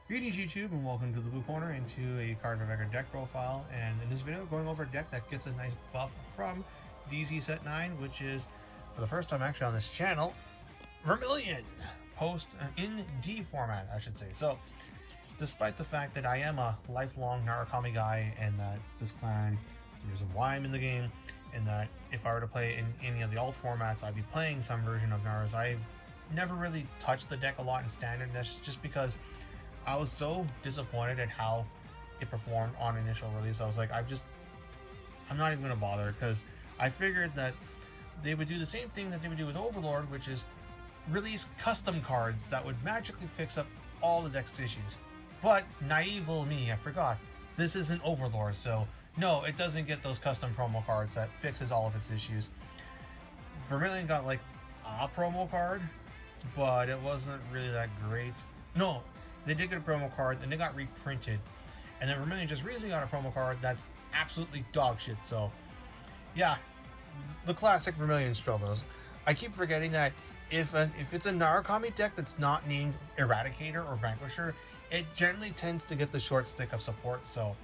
Greetings YouTube and welcome to the Blue Corner into a Cardfight deck profile, and in this video going over a deck that gets a nice buff from DZ Set 9, which is, for the first time actually on this channel, Vermillion, post in D format I should say. So despite the fact that I am a lifelong Narukami guy and that this clan, the reason why I'm in the game, and that if I were to play in any of the alt formats I'd be playing some version of Narus, I've never really touched the deck a lot in Standard, and that's just because I was so disappointed at how it performed on initial release. I was like, I'm not even going to bother, because I figured that they would do the same thing that they would do with Overlord, which is release custom cards that would magically fix up all the deck's issues. But naive little me, I forgot, this isn't Overlord, so no, it doesn't get those custom promo cards that fixes all of its issues. Vermillion got like a promo card, but it wasn't really that great. No, they did get a promo card, and they got reprinted. And then Vermillion just recently got a promo card that's absolutely dog shit. So, yeah, the classic Vermillion struggles. I keep forgetting that if it's a Narukami deck that's not named Eradicator or Vanquisher, it generally tends to get the short stick of support. So,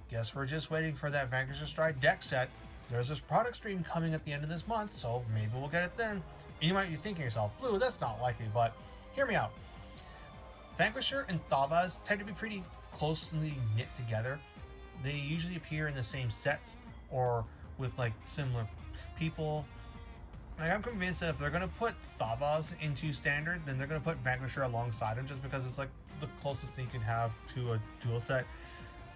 guess we're just waiting for that Vanquisher Stride deck set. There's this product stream coming at the end of this month, so maybe we'll get it then. And you might be thinking to yourself, Blue, that's not likely, but hear me out. Vanquisher and Thavas tend to be pretty closely knit together. They usually appear in the same sets or with like similar people. Like, I'm convinced that if they're going to put Thavas into Standard, then they're going to put Vanquisher alongside him, just because it's like the closest thing you can have to a dual set.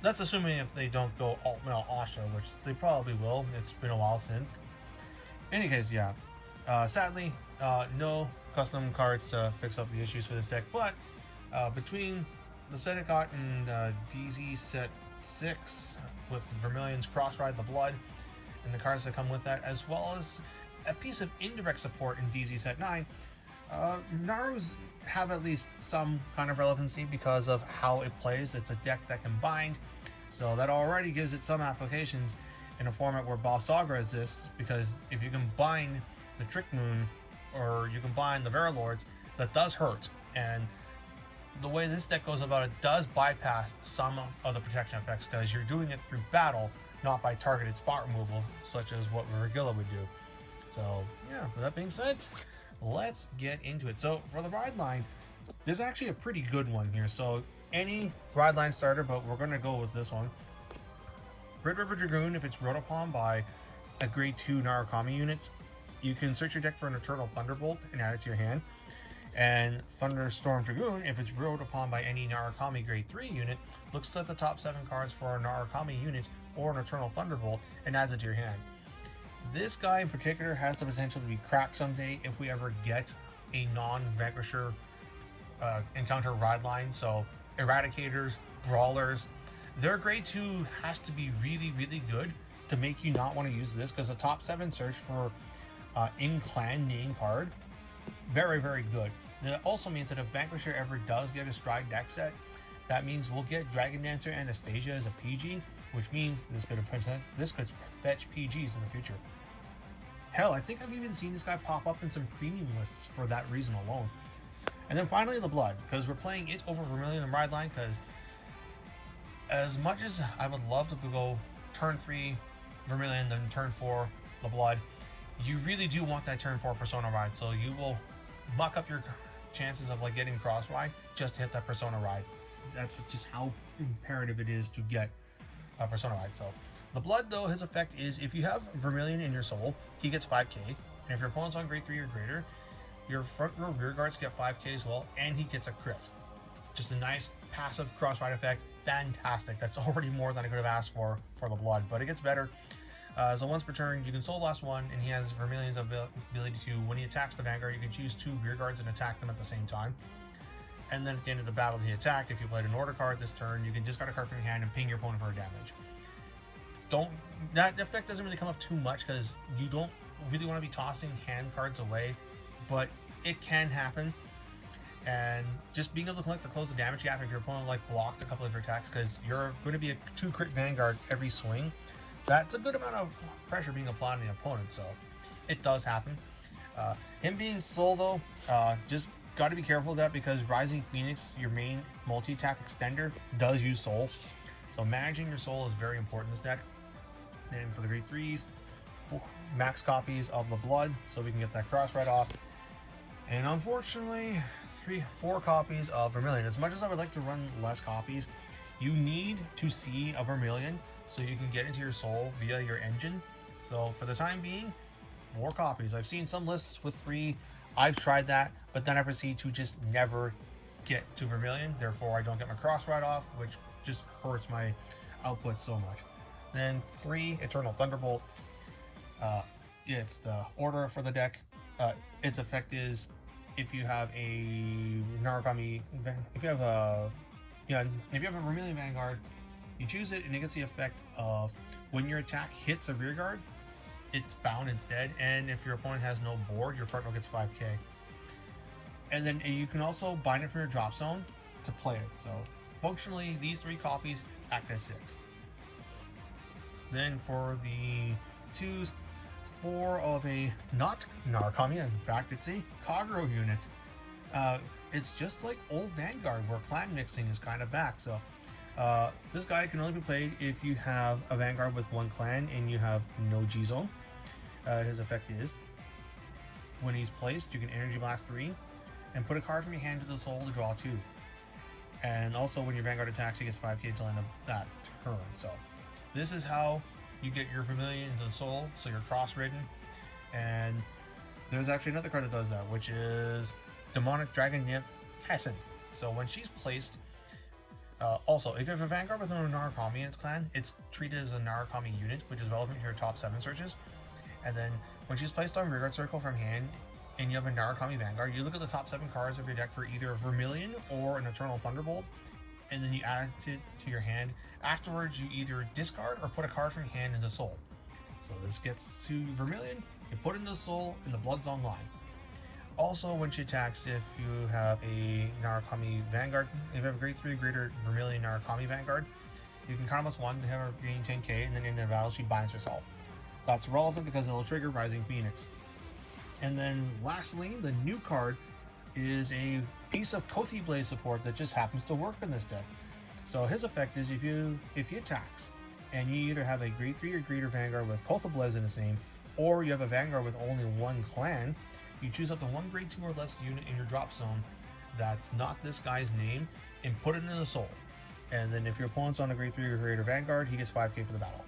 That's assuming if they don't go alt male Asha, which they probably will. It's been a while since. In any case, yeah. Sadly, no custom cards to fix up the issues for this deck, but between the set it got in DZ Set 6 with Vermillion's Cross Ride the Blood and the cards that come with that, as well as a piece of indirect support in DZ Set 9, Narus have at least some kind of relevancy because of how it plays. It's a deck that can bind, so that already gives it some applications in a format where Boss Saga exists, because if you can bind the Trick Moon or you can bind the Veralords, that does hurt. And the way this deck goes about it does bypass some of the protection effects, because you're doing it through battle, not by targeted spot removal, such as what Vergilla would do. So yeah, with that being said, let's get into it. So for the ride line, there's actually a pretty good one here. So any ride line starter, but we're going to go with this one. Red River Dragoon, if it's rode upon by a grade 2 Narukami unit, you can search your deck for an Eternal Thunderbolt and add it to your hand. And Thunderstorm Dragoon, if it's rode upon by any Narukami grade 3 unit, looks at the top 7 cards for a Narukami unit or an Eternal Thunderbolt and adds it to your hand. This guy in particular has the potential to be cracked someday if we ever get a non-Vanquisher encounter ride line. So Eradicators, Brawlers, their grade 2 has to be really, really good to make you not want to use this, because the top 7 search for in-clan name card, very, very good. And it also means that if Vanquisher ever does get a Stride deck set, that means we'll get Dragon Dancer Anastasia as a PG, which means this could fetch PGs in the future. Hell, I think I've even seen this guy pop up in some premium lists for that reason alone. And then finally the Blood, because we're playing it over Vermillion and Ride Line, because as much as I would love to go turn 3 Vermillion, then turn 4 the Blood, you really do want that turn 4 Persona Ride, so you will muck up your chances of like getting Cross Ride just to hit that Persona Ride. That's just how imperative it is to get a Persona Ride. So the Blood, though, his effect is if you have Vermillion in your soul, he gets 5k, and if your opponent's on grade 3 or greater, your front row rear guards get 5k as well, and he gets a crit. Just a nice passive Cross Ride effect. Fantastic. That's already more than I could have asked for the Blood, but it gets better. So once per turn, you can Soul Blast 1, and he has Vermillion's ability to, when he attacks the Vanguard, you can choose 2 rear guards and attack them at the same time. And then at the end of the battle he attacked, if you played an order card this turn, you can discard a card from your hand and ping your opponent for damage. That effect doesn't really come up too much, because you don't really want to be tossing hand cards away, but it can happen. And just being able to close the damage gap if your opponent like blocks a couple of your attacks, because you're going to be a 2 crit Vanguard every swing, that's a good amount of pressure being applied on the opponent, so it does happen. Him being slow though, just got to be careful of that because Rising Phoenix, your main multi-attack extender, does use soul. So managing your soul is very important in this deck. And for the grade 3s, max copies of the blood so we can get that cross right off. And unfortunately, 4 copies of Vermillion. As much as I would like to run less copies, you need to see a Vermillion so you can get into your soul via your engine. So for the time being, 4 copies. I've seen some lists with 3. I've tried that, but then I proceed to just never get to Vermillion. Therefore, I don't get my cross right off, which just hurts my output so much. Then 3, Eternal Thunderbolt. It's the order for the deck. Its effect is if you have a Narukami, if you have a Vermillion Vanguard, you choose it and it gets the effect of when your attack hits a rear guard, it's bound instead, and if your opponent has no board, your front row gets 5k. And then you can also bind it from your drop zone to play it. So functionally, these 3 copies act as 6. Then for the 2s, 4 of a not Narukami, in fact it's a Kagero unit. It's just like old Vanguard where clan mixing is kind of back. So this guy can only be played if you have a Vanguard with 1 clan and you have no G zone. His effect is when he's placed, you can Energy Blast 3 and put a card from your hand to the soul to draw 2. And also when your Vanguard attacks, he gets 5k until the end of that turn. So this is how you get your Vermillion into the soul, so you're cross-ridden. And there's actually another card that does that, which is Demonic Dragon Nymph Kaiser. So when she's placed, also, if you have a Vanguard with no Narukami in its clan, it's treated as a Narukami unit, which is relevant to your top 7 searches. And then when she's placed on Rearguard Circle from hand, and you have a Narukami Vanguard, you look at the top 7 cards of your deck for either a Vermillion or an Eternal Thunderbolt, and then you add it to your hand. Afterwards, you either discard or put a card from your hand into Soul. So this gets to Vermillion, you put it into Soul, and the blood's online. Also, when she attacks, if you have a Narukami Vanguard, if you have a grade 3 greater Vermillion Narukami Vanguard, you can Karma's 1 to have her gain 10k, and then in the battle, she binds herself. That's relevant because it'll trigger Rising Phoenix. And then lastly, the new card is a piece of Kothi Blaze support that just happens to work in this deck. So his effect is if he attacks, and you either have a grade 3 or greater Vanguard with Kothi Blaze in his name, or you have a Vanguard with only 1 clan, you choose up to 1 grade 2 or less unit in your drop zone that's not this guy's name, and put it in the soul. And then if your opponent's on a grade 3 or greater Vanguard, he gets 5k for the battle.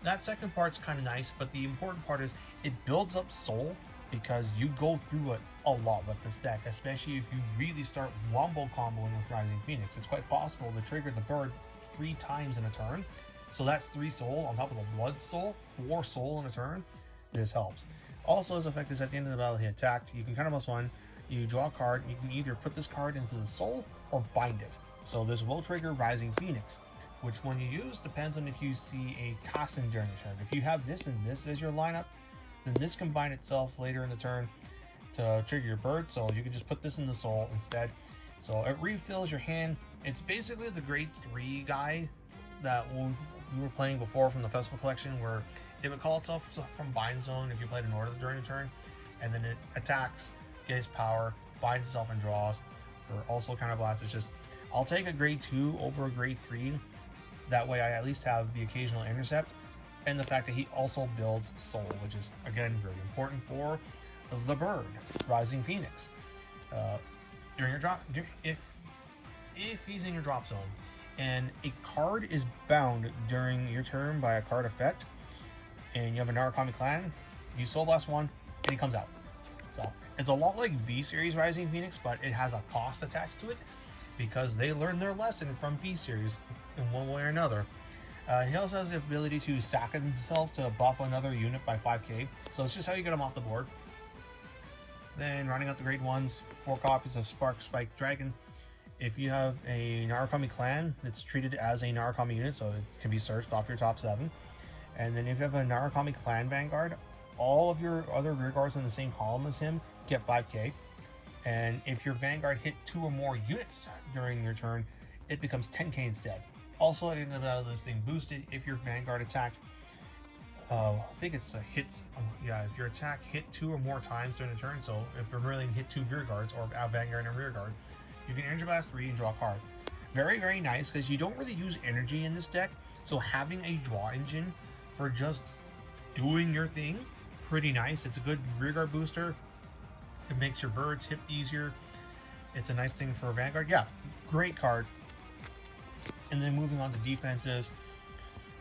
That second part's kind of nice, but the important part is it builds up soul because you go through it a lot with this deck, especially if you really start wombo comboing with Rising Phoenix. It's quite possible to trigger the bird 3 times in a turn. So that's 3 soul on top of the blood soul, 4 soul in a turn. This helps. Also, his effect is at the end of the battle he attacked, you can counter +1, you draw a card, you can either put this card into the soul or bind it. So this will trigger Rising Phoenix. Which one you use depends on if you see a Kassen during the turn. If you have this and this as your lineup, then this can bind itself later in the turn to trigger your bird, so you can just put this in the soul instead. So it refills your hand. It's basically the grade 3 guy that we were playing before from the Festival Collection, where it would call itself from Bind Zone if you played an order during the turn, and then it attacks, gets power, binds itself and draws. For also Counter Blast, it's just, I'll take a grade 2 over a grade 3. That way I at least have the occasional intercept, and the fact that he also builds soul, which is again very important for the bird, Rising Phoenix. During your drop, if he's in your drop zone and a card is bound during your turn by a card effect, and you have a Narukami clan, you Soul Blast 1 and he comes out. So it's a lot like V Series Rising Phoenix, but it has a cost attached to it because they learned their lesson from V Series in one way or another. He also has the ability to sack himself to buff another unit by 5k, so it's just how you get him off the board. Then rounding out the grade 1s, 4 copies of Spark Spike Dragon. If you have a Narukami clan, it's treated as a Narukami unit, so it can be searched off your top 7. And then if you have a Narukami clan Vanguard, all of your other rear guards in the same column as him get 5k. And if your Vanguard hit 2 or more units during your turn, it becomes 10k instead. Also, at the end of this thing boosted, if your Vanguard attacked I think it's a hits. Yeah, if your attack hit 2 or more times during the turn, so if Vermillion hit 2 rear guards or Vanguard and rear guard, you can Energy Blast 3 and draw a card. Very, very nice because you don't really use energy in this deck, so having a draw engine for just doing your thing, pretty nice. It's a good rear guard booster. It makes your birds hit easier. It's a nice thing for Vanguard. Yeah, great card. And then moving on to defenses,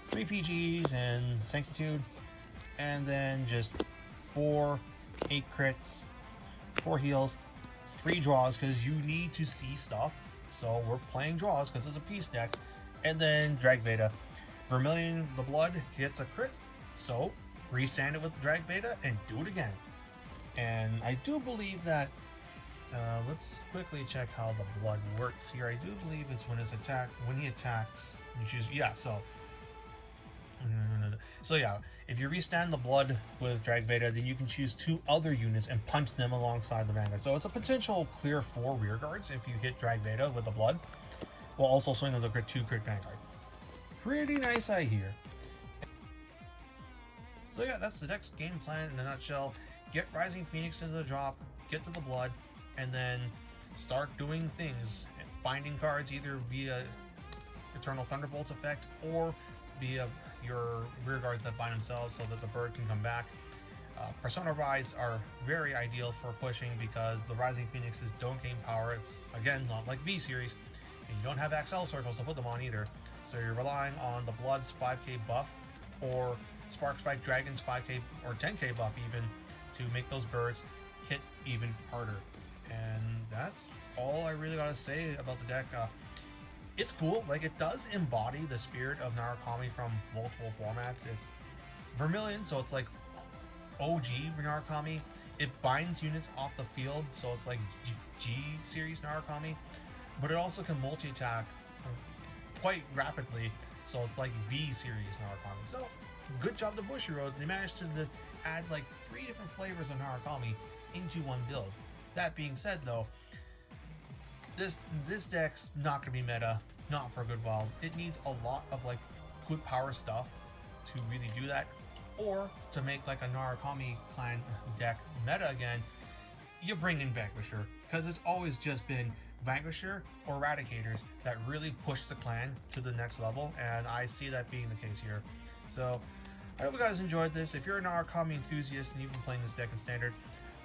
3 PGs and Sanctitude, and then just 8 crits, 4 heals, 3 draws because you need to see stuff. So we're playing draws because it's a peace deck. And then Drag Veda. Vermillion, the blood, gets a crit. So restand it with Drag Veda and do it again. And I do believe that, let's quickly check how the blood works here. I do believe it's when he attacks, you choose, yeah, so yeah, if you restand the blood with Drag Veda, then you can choose 2 other units and punch them alongside the Vanguard. So it's a potential clear 4 rear guards if you hit Drag Veda with the blood, while also swinging with a 2 crit Vanguard. Pretty nice eye here. So yeah, that's the deck's game plan in a nutshell. Get Rising Phoenix into the drop, get to the blood, and then start doing things. Binding cards either via Eternal Thunderbolt's effect or via your rear guards that bind themselves so that the bird can come back. Persona Rides are very ideal for pushing because the Rising Phoenixes don't gain power. It's, again, not like V Series, and you don't have XL circles to put them on either. So you're relying on the Blood's 5k buff or Spark Spike Dragon's 5k or 10k buff even to make those birds hit even harder. And that's all I really gotta say about the deck. It's cool, like it does embody the spirit of Narukami from multiple formats. It's Vermillion, so it's like OG Narukami. It binds units off the field, so it's like G series Narukami, but it also can multi-attack quite rapidly, so it's like V series Narukami. So good job to Bushiroad. They managed to add like 3 different flavors of Narukami into one build. That being said though, this deck's not going to be meta, not for a good while. It needs a lot of like good power stuff to really do that, or to make like a Narukami clan deck meta again, you bring in Vanquisher, because it's always just been Vanquisher or Eradicators that really push the clan to the next level, and I see that being the case here. So I hope you guys enjoyed this. If you're a Narukami enthusiast and you've been playing this deck in Standard,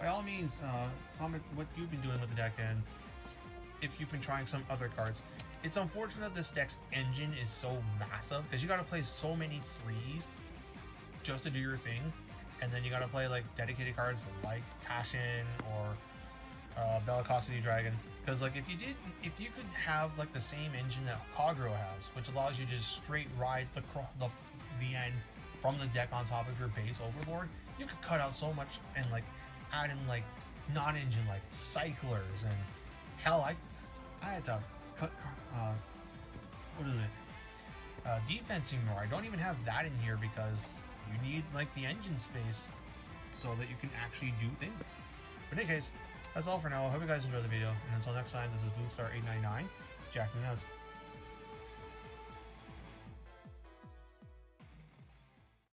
by all means comment what you've been doing with the deck and if you've been trying some other cards. It's unfortunate this deck's engine is so massive because you got to play so many 3s just to do your thing, and then you got to play like dedicated cards like Cash In or Bellicosity Dragon. Because like if you could have like the same engine that Kagero has, which allows you to just straight ride the end from the deck on top of your base overlord, you could cut out so much and like add in like non-engine like cyclers, and hell, I had to cut what is it, defensing more. I don't even have that in here because you need like the engine space so that you can actually do things. But in any case, that's all for now. I hope you guys enjoyed the video, and until next time, this is BlueStar899 jacking out.